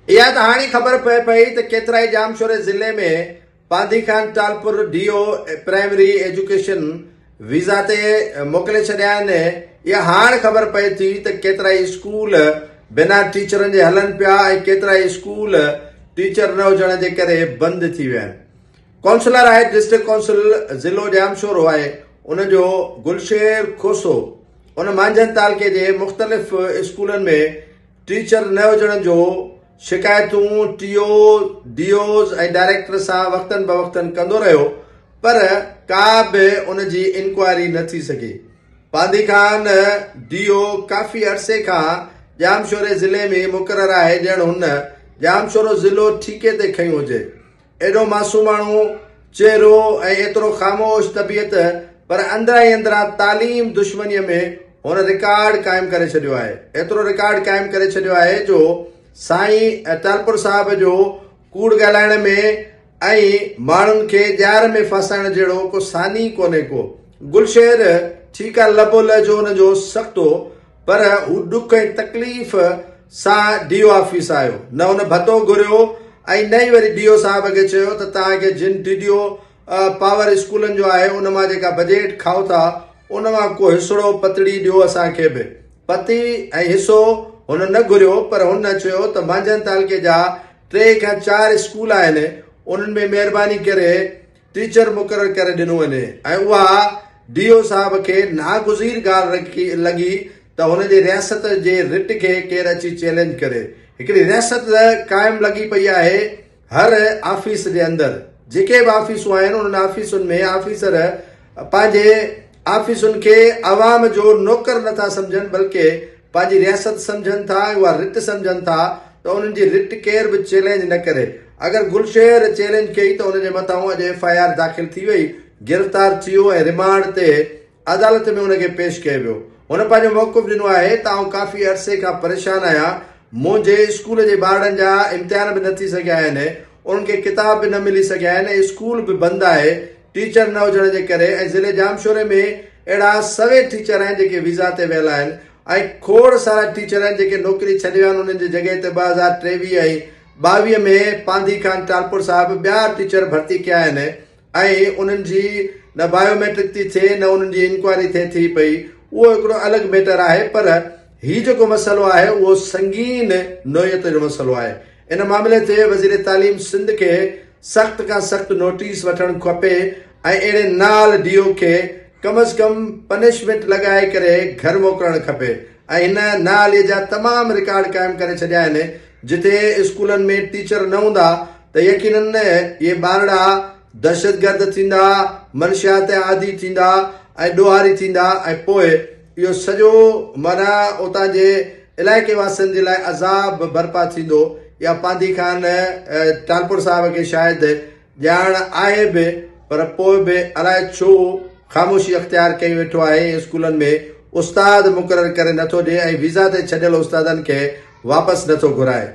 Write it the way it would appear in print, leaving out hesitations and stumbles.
इहा त हाणे ख़बर पए पई त केतिरा ई जामशोरे ज़िले में Pandhi Khan Talpur DO primary education वीज़ा ते मोकिले छॾिया आहिनि। इहा हाणे ख़बर पए थी त केतिरा ई स्कूल बिना टीचरनि जे हलनि पिया ऐं केतिरा ई स्कूल टीचर न हुजण जे करे बंदि थी विया आहिनि। काउंसलर आहे डिस्ट्रिक्ट काउंसिल ज़िलो जामशोरो आहे, उनजो गुलशेर खोसो उन मांझनि तालके जे मुख़्तलिफ़ स्कूलनि में टीचर न हुजण जो शिकायतूं टीओ डीओज़ ऐं डायरेक्टर सां वक़्तनि बवक़्तनि कंदो रहियो, पर का बि उनजी इंक्वायरी न थी सघी। पांधी खान डीओ काफ़ी अरसे खां जामशोरे ज़िले में मुक़ररु आहे, ॼण हुन जामशोरो ज़िलो ठीके ते खंयो हुजे। एॾो मासूम माण्हू चेहरो ऐं एतिरो ख़ामोश तबियत, पर अंदरां ई अंदरां तालीम दुश्मनीअ में हुन रिकॉर्ड क़ाइमु करे छॾियो आहे। एतिरो रिकॉर्ड क़ाइमु करे छॾियो आहे जो साईं टालपुर साहिब जो कूड़ ॻाल्हाइण में ऐं माण्हुनि खे ॼार में फासाइण जहिड़ो को सानी कोन्हे को। गुलशेर ठीकु आहे, लबो लहजो हुनजो सख़्तो, पर हू ॾुख ऐं तकलीफ़ सां डीओ ऑफिस आयो, न हुन भतो घुरियो ऐं न ई वरी डीओ साहिब खे चयो त तव्हांखे जिन डीडीओ पावर स्कूलनि जो आहे उन मां जेका बजेट खाओ था उन मां को हिसड़ो पतड़ी ॾियो असांखे बि। पती ऐं हिसो हुन न घुरियो, पर हुन चयो त मांझनि तालके जा 3 खां 4 स्कूल आहिनि, उन्हनि में महिरबानी करे टीचर मुक़ररु करे ॾिनो वञे। ऐं उहा डीओ साहिब खे नागुज़ीर ॻाल्हि लॻी त हुनजी रियासत जे रिट खे केरु अची चैलेंज करे। हिकिड़ी रियासत क़ाइमु लॻी पई आहे हर ऑफिस जे अंदरि। जेके बि ऑफिसूं आहिनि उन्हनि ऑफिसुनि में ऑफिसर पंहिंजे ऑफिसुनि खे अवाम जो नौकर नथा सम्झनि, बल्कि पंहिंजी रियासत सम्झनि था, उहा रिट सम्झनि था त उन्हनि जी रिट केर बि चैलेंज न करे। अगरि गुलशेर चैलेंज कई त हुनजे मथां अॼु FIR दाख़िल थी वई, गिरफ़्तार थी वियो ऐं रिमांड ते अदालत में हुनखे पेश कयो वियो। हुन पंहिंजो मौक़िफ़ ॾिनो आहे त आउं काफ़ी अरसे खां परेशान आहियां, मुंहिंजे स्कूल जे ॿारनि जा इम्तिहान बि न थी सघिया आहिनि, उन्हनि खे किताब बि न मिली सघिया आहिनि, स्कूल बि बंदि आहे टीचर न हुजण जे करे। ऐं ज़िले जामशोरे में अहिड़ा सवे टीचर आहिनि जेके वीज़ा ते वियल आहिनि ऐं खोड़ सारा टीचर आहिनि जेके नौकिरी छॾे विया आहिनि। उन्हनि जी जॻह ते 2023 ऐं 22 में पांधी खान टालपुर साहिब ॿिया टीचर भर्ती कया आहिनि ऐं उन्हनि जी न बायोमेट्रिक थी थिए, न उन्हनि जी इंक्वायरी थिए थी पई। उहो हिकिड़ो अलॻि मैटर आहे, पर हीउ जेको मसइलो आहे उहो संगीन नोयत जो मसइलो आहे। इन मामले ते वज़ीर तालीम सिंध खे सख़्त खां सख़्त नोटिस वठणु खपे ऐं अहिड़े नाल डीओ खे कम अज़ कम पनिशमेंट लॻाए करे घर मोकिलणु खपे। ऐं हिन नाले जा तमामु रिकॉर्ड क़ाइमु करे छॾिया आहिनि। जिथे स्कूलनि में टीचर न हूंदा त यकीनन इहे ॿारड़ा दहशतगर्द थींदा, मनशियात आदि थींदा ऐं ॾोहारी थींदा ऐं पोइ इहो सॼो माना उतां जे इलाइक़े वासियुनि जे लाइ अज़ाब बर्पा थींदो। या पांधी खान टालपुर साहिब खे शायदि ॼाण आहे बि, पर पोइ बि अलाए छो ख़ामोशी अख़्तियार कई वेठो आहे। स्कूलनि में उस्ताद मुक़ररु करे नथो ॾिए ऐं वीज़ा ते छॾियल उस्तादनि खे वापसि नथो घुराए।